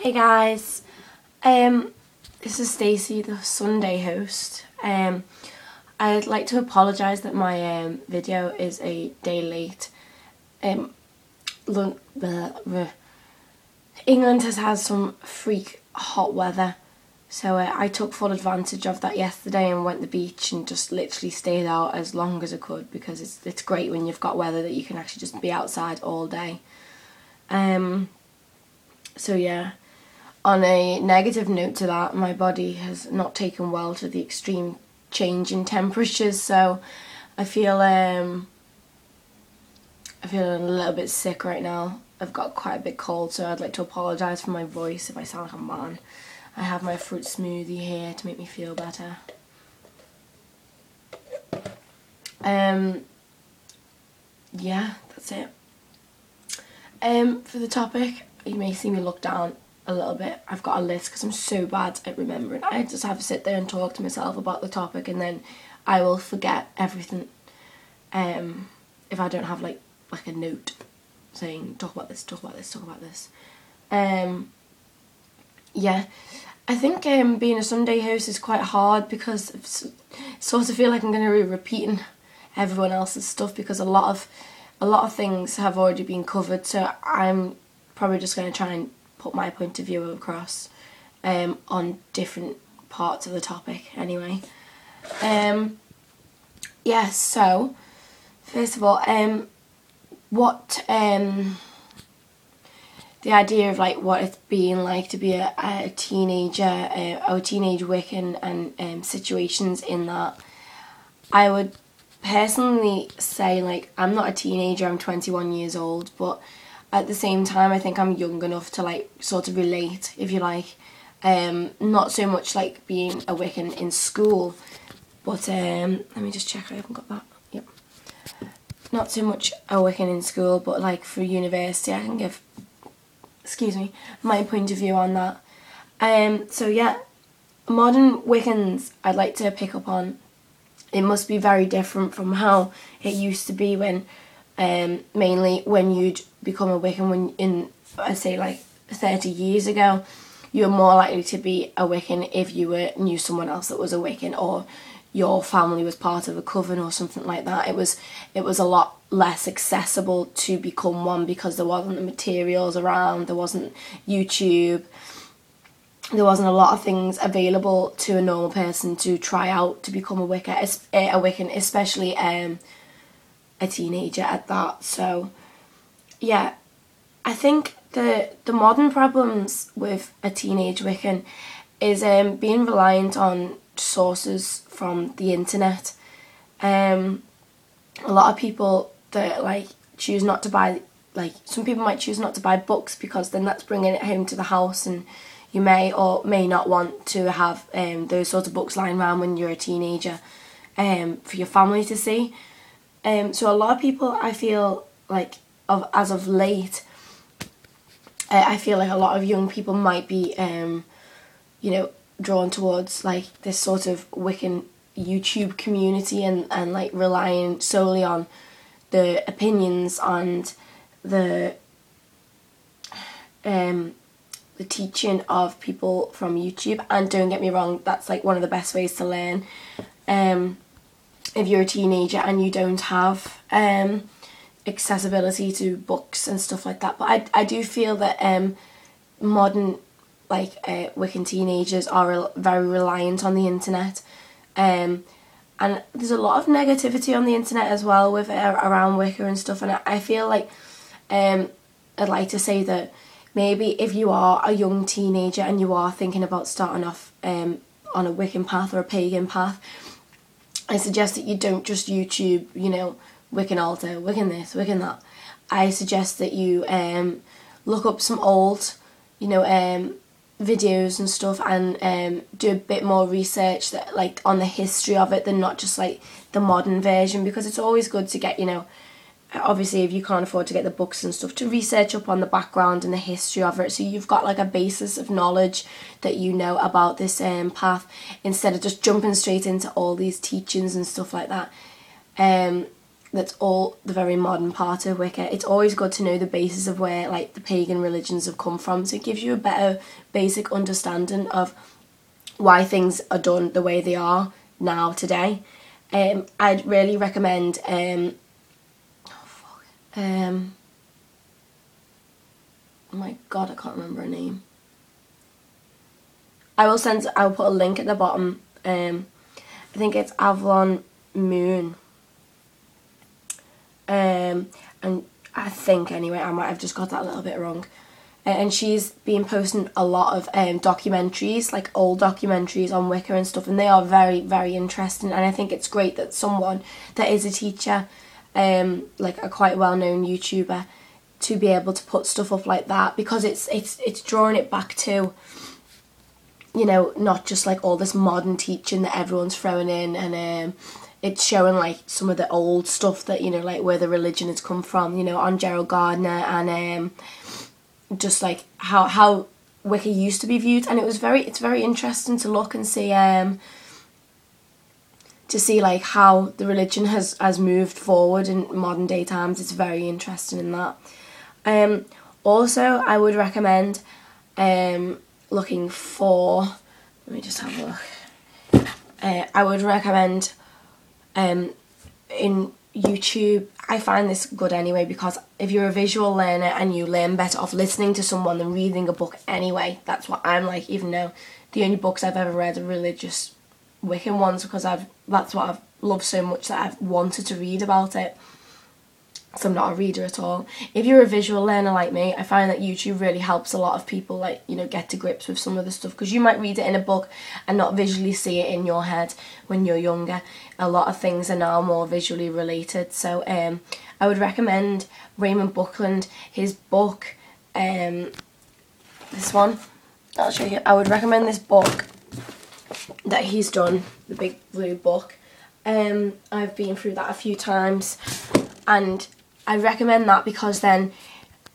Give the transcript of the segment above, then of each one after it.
Hey guys, this is Stacey, the Sunday host. I'd like to apologise that my video is a day late. England has had some freak hot weather, so I took full advantage of that yesterday and went to the beach and just literally stayed out as long as I could, because it's great when you've got weather that you can actually just be outside all day. So yeah. On a negative note to that, my body has not taken well to the extreme change in temperatures, so I feel a little bit sick right now. I've got quite a bit cold, so I'd like to apologise for my voice if I sound like a man. I have my fruit smoothie here to make me feel better. Yeah, that's it. For the topic, you may see me look down a little bit. I've got a list because I'm so bad at remembering. I just have to sit there and talk to myself about the topic, and then I will forget everything if I don't have like a note saying talk about this. Yeah, I think being a Sunday host is quite hard because I sort of feel like I'm going to be repeating everyone else's stuff, because a lot of things have already been covered, so I'm probably just going to try and put my point of view across on different parts of the topic anyway. Yeah, so first of all, what the idea of like what it's being like to be a teenager, or teenage Wiccan, and situations in that. I would personally say, like, I'm not a teenager, I'm 21 years old, but at the same time I think I'm young enough to like sort of relate, if you like. Not so much like being a Wiccan in school, but let me just check, I haven't got that. Yep. Not so much a Wiccan in school, but like for university I can give, my point of view on that. So yeah, modern Wiccans I'd like to pick up on. It must be very different from how it used to be when, mainly when you'd become a Wiccan when I say like 30 years ago. You were more likely to be a Wiccan if you knew someone else that was a Wiccan, or your family was part of a coven or something like that. It was a lot less accessible to become one, because there wasn't the materials around, there wasn't YouTube, there wasn't a lot of things available to a normal person to try out to become a Wiccan, especially a teenager at that. So yeah, I think the modern problems with a teenage Wiccan is being reliant on sources from the internet. A lot of people that like choose not to buy, like some people might choose not to buy books, because then that's bringing it home to the house, and you may or may not want to have those sorts of books lying around when you're a teenager for your family to see. So a lot of people, I feel like, as of late, I feel like a lot of young people might be drawn towards like this sort of Wiccan YouTube community, and like relying solely on the opinions and the teaching of people from YouTube. And don't get me wrong, that's like one of the best ways to learn if you're a teenager and you don't have accessibility to books and stuff like that. But I do feel that modern like Wiccan teenagers are very reliant on the internet, and there's a lot of negativity on the internet as well with around Wicca and stuff. And I feel like I'd like to say that maybe if you are a young teenager and you are thinking about starting off on a Wiccan path or a pagan path, I suggest that you don't just YouTube, Wiccan altar, Wiccan this, Wiccan that. I suggest that you look up some old, videos and stuff, and do a bit more research that like on the history of it, than not just like the modern version, because it's always good to get, obviously if you can't afford to get the books and stuff, to research up on the background and the history of it, so you've got like a basis of knowledge that you know about this path, instead of just jumping straight into all these teachings and stuff like that. that's all the very modern part of Wicca. It's always good to know the basis of where like the pagan religions have come from, so it gives you a better basic understanding of why things are done the way they are now today. I'd really recommend oh my god, I can't remember her name. I'll put a link at the bottom. I think it's Avalon Moon. And I think, anyway, I might have just got that a little bit wrong. And she's been posting a lot of documentaries, like old documentaries on Wicca and stuff, and they are very, very interesting. And I think it's great that someone that is a teacher, like a quite well-known YouTuber, to be able to put stuff up like that, because it's drawing it back to, you know, not just like all this modern teaching that everyone's throwing in, and it's showing like some of the old stuff that, you know, like where the religion has come from, you know, on Gerald Gardner, and just like how Wicca used to be viewed. And it's very interesting to look and see like how the religion has moved forward in modern day times. It's very interesting in that. Also, I would recommend looking for, let me just have a look. I would recommend in YouTube, I find this good anyway, because if you're a visual learner and you learn better off listening to someone than reading a book anyway. That's what I'm like, even though the only books I've ever read are religious Wiccan ones, because that's what I've loved so much that I've wanted to read about it. So I'm not a reader at all. If you're a visual learner like me, I find that YouTube really helps a lot of people, like, you know, get to grips with some of the stuff, because you might read it in a book and not visually see it in your head when you're younger. A lot of things are now more visually related. So I would recommend Raymond Buckland, his book, this one, I'll show you. I would recommend this book that he's done, the big blue book. I've been through that a few times, and I recommend that because then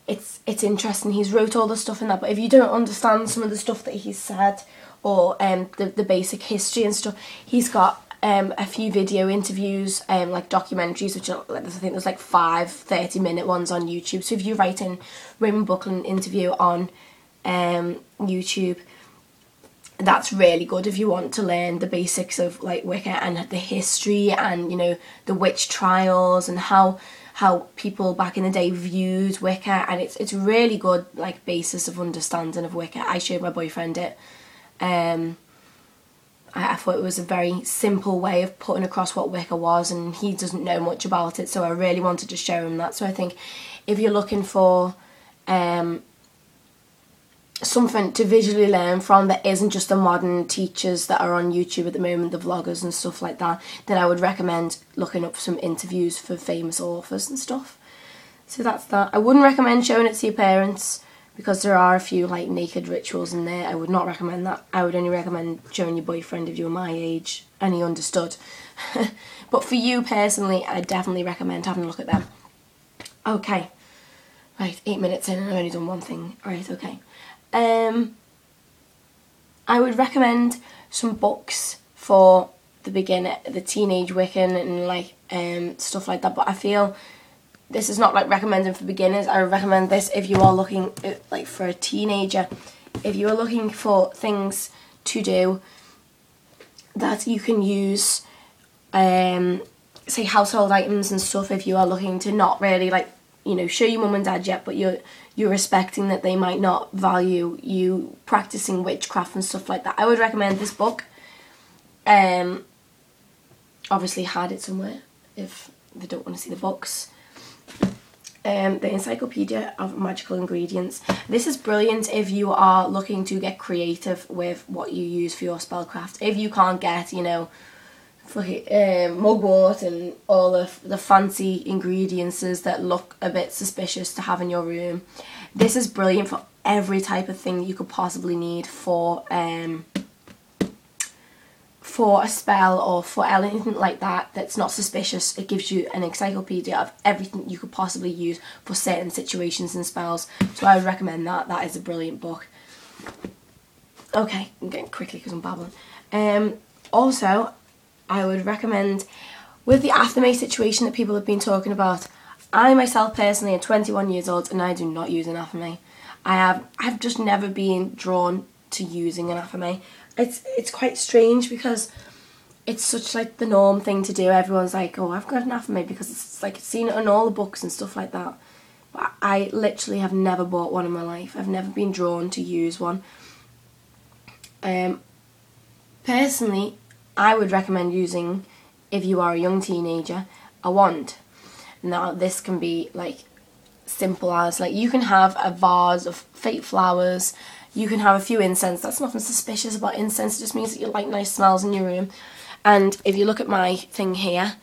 it's interesting. He's wrote all the stuff in that, but if you don't understand some of the stuff that he's said, or the basic history and stuff, he's got a few video interviews, like documentaries, which are, I think there's like 5 30-minute ones on YouTube. So if you write in Raymond Buckland interview on YouTube, that's really good if you want to learn the basics of like Wicca and the history, and, you know, the witch trials, and how people back in the day viewed Wicca. And it's really good, like, basis of understanding of Wicca. I showed my boyfriend it. I thought it was a very simple way of putting across what Wicca was, and he doesn't know much about it, so I really wanted to show him that. So I think if you're looking for something to visually learn from that isn't just the modern teachers that are on YouTube at the moment, the vloggers and stuff like that, then I would recommend looking up some interviews for famous authors and stuff. So that's that. I wouldn't recommend showing it to your parents, because there are a few like naked rituals in there. I would not recommend that. I would only recommend showing your boyfriend if you were my age and he understood. But for you personally, I definitely recommend having a look at them. Okay. Right, 8 minutes in and I've only done one thing. Right, okay. I would recommend some books for the beginner, the teenage Wiccan, and like stuff like that. But I feel this is not like recommending for beginners. I would recommend this if you are looking like for a teenager. If you are looking for things to do that you can use, say household items and stuff. If you are looking to not really like, you know, show your mum and dad yet, but you're respecting that they might not value you practicing witchcraft and stuff like that, I would recommend this book. Obviously hide it somewhere if they don't want to see the books. The Encyclopedia of Magical Ingredients. This is brilliant if you are looking to get creative with what you use for your spellcraft. If you can't get, you know, mugwort and all of the fancy ingredients that look a bit suspicious to have in your room, this is brilliant for every type of thing you could possibly need for a spell or for anything like that that's not suspicious. It gives you an encyclopedia of everything you could possibly use for certain situations and spells. So I would recommend that. That is a brilliant book. Okay, I'm getting quickly because I'm babbling. Also, I would recommend with the athame situation that people have been talking about, I myself personally am 21 years old and I do not use an athame. I've just never been drawn to using an athame. It's quite strange because it's such like the norm thing to do. Everyone's like, oh, I've got an athame because it's like seen it in all the books and stuff like that. But I literally have never bought one in my life. I've never been drawn to use one. Personally, I would recommend using, if you are a young teenager, a wand. Now this can be like simple as like you can have a vase of fake flowers, you can have a few incense. That's nothing suspicious about incense, it just means that you like nice smells in your room. And if you look at my thing here,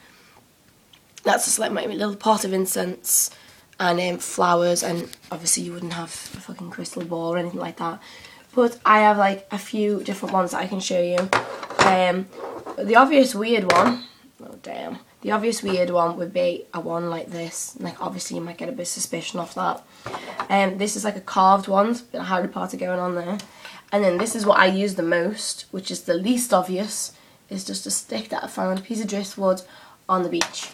that's just like my little pot of incense and flowers, and obviously you wouldn't have a fucking crystal ball or anything like that. But I have like a few different ones that I can show you. The obvious weird one, oh damn, the obvious weird one would be a one like this. Like obviously you might get a bit of suspicion off that. This is like a carved one, a bit of Harry Potter going on there. And then this is what I use the most, which is the least obvious. It's just a stick that I found, a piece of driftwood on the beach.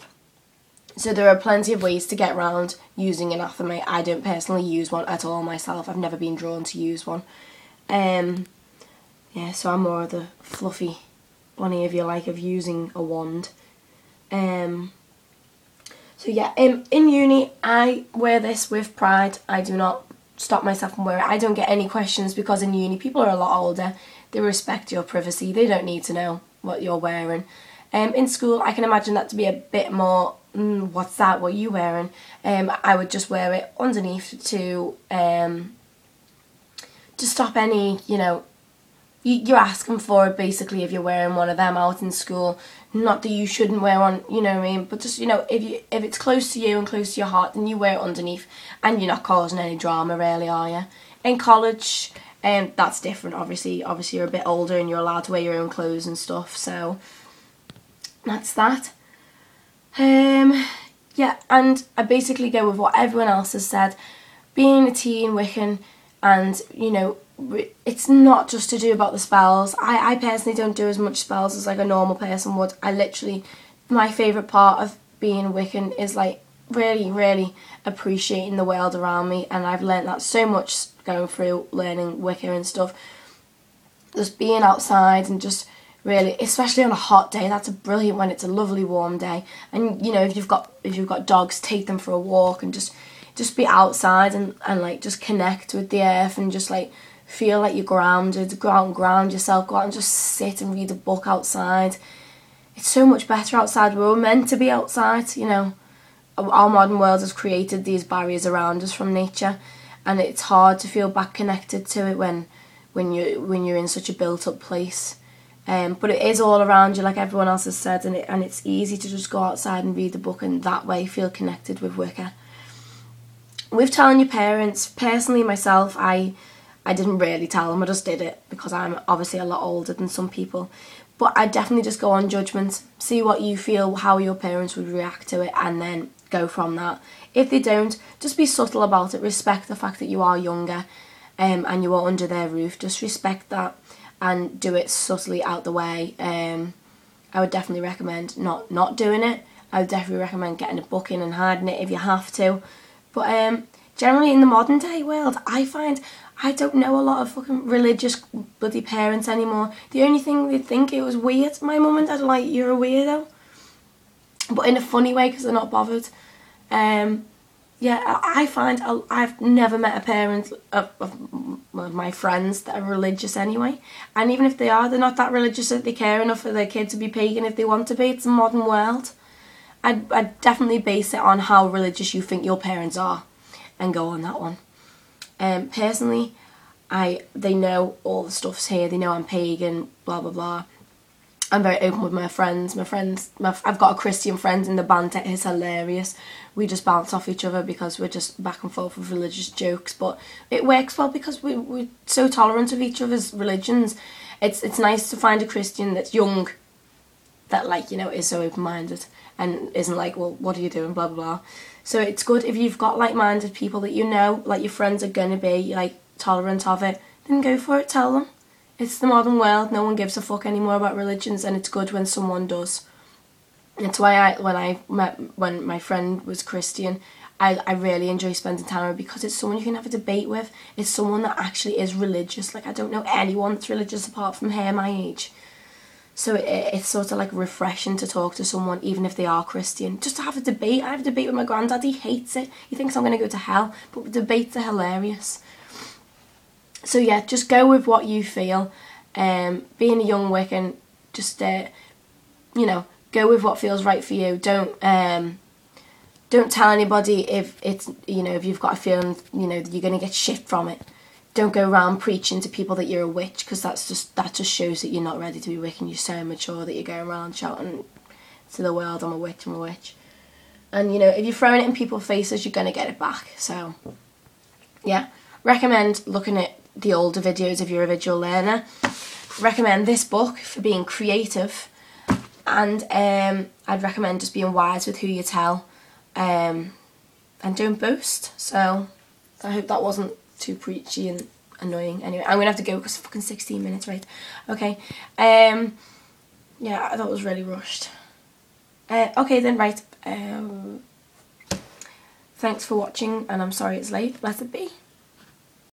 So there are plenty of ways to get around using an athame. I don't personally use one at all myself. I've never been drawn to use one. Yeah, so I'm more of the fluffy bunny, if you like, of using a wand. So yeah, in uni I wear this with pride. I do not stop myself from wearing it. I don't get any questions because in uni people are a lot older. They respect your privacy. They don't need to know what you're wearing. In school I can imagine that to be a bit more, what's that, what are you wearing? I would just wear it underneath to stop any, you know, you're asking for it basically if you're wearing one of them out in school. Not that you shouldn't wear one, you know what I mean, but just, you know, if it's close to you and close to your heart, then you wear it underneath and you're not causing any drama really, are you? In college, that's different obviously you're a bit older and you're allowed to wear your own clothes and stuff, so that's that. Yeah, and I basically go with what everyone else has said. Being a teen Wiccan, and you know, it's not just to do about the spells. I personally don't do as much spells as like a normal person would. I literally, my favourite part of being Wiccan is like really appreciating the world around me, and I've learnt that so much going through learning Wicca and stuff. Just being outside and just really, especially on a hot day, that's brilliant when it's a lovely warm day. And you know, if you've got dogs, take them for a walk and just be outside and like just connect with the earth and just like feel like you're grounded, go out and ground yourself, go out and just sit and read a book outside. It's so much better outside. We're meant to be outside, you know. Our modern world has created these barriers around us from nature, and it's hard to feel back connected to it when you're in such a built up place. But it is all around you, like everyone else has said, and it's easy to just go outside and read the book and that way feel connected with Wicca. With telling your parents, personally myself, I didn't really tell them, I just did it because I'm obviously a lot older than some people. But I definitely just go on judgment, see what you feel, how your parents would react to it, and then go from that. If they don't, just be subtle about it, respect the fact that you are younger and you are under their roof, just respect that and do it subtly out the way. I would definitely recommend not doing it. I would definitely recommend getting a book in and hiding it if you have to. But generally in the modern day world, I find I don't know a lot of fucking religious bloody parents anymore. The only thing they think it was weird. My mum and dad are like, you're a weirdo. But in a funny way because they're not bothered. Yeah, I find I've never met a parent of my friends that are religious anyway. And even if they are, they're not that religious that they care enough for their kid to be pagan if they want to be. It's a modern world. I'd definitely base it on how religious you think your parents are and go on that one. Personally, they know all the stuff's here. They know I'm pagan, blah blah blah. I'm very open with my friends. I've got a Christian friend in the band. It's hilarious. We just bounce off each other because we're just back and forth with religious jokes. But it works well because we're so tolerant of each other's religions. It's nice to find a Christian that's young, that like, you know, is so open-minded and isn't like, well, what are you doing, blah blah blah. So it's good if you've got like-minded people that you know, like your friends are gonna be like tolerant of it, then go for it, tell them. It's the modern world, no one gives a fuck anymore about religions, and it's good when someone does. It's why when my friend was Christian, I really enjoy spending time with, because it's someone you can have a debate with. It's someone that actually is religious. Like, I don't know anyone that's religious apart from her my age. So it's sort of like refreshing to talk to someone, even if they are Christian. Just to have a debate. I have a debate with my granddad. He hates it. He thinks I'm going to go to hell. But debates are hilarious. So yeah, just go with what you feel. Being a young Wiccan, just, you know, go with what feels right for you. Don't tell anybody if it's, you know, if you've got a feeling, you know, you're going to get shit from it. Don't go around preaching to people that you're a witch, because that just shows that you're not ready to be Wiccan. You're so immature that you're going around shouting to the world, I'm a witch, I'm a witch. And, you know, if you're throwing it in people's faces, you're going to get it back. So, yeah. Recommend looking at the older videos if you're a visual learner. Recommend this book for being creative. And I'd recommend just being wise with who you tell. And don't boast. So I hope that wasn't too preachy and annoying. Anyway, I'm gonna have to go because it's fucking 16 minutes, right? Okay. Yeah, I thought it was really rushed. Okay then, right. Thanks for watching, and I'm sorry it's late. Let it be.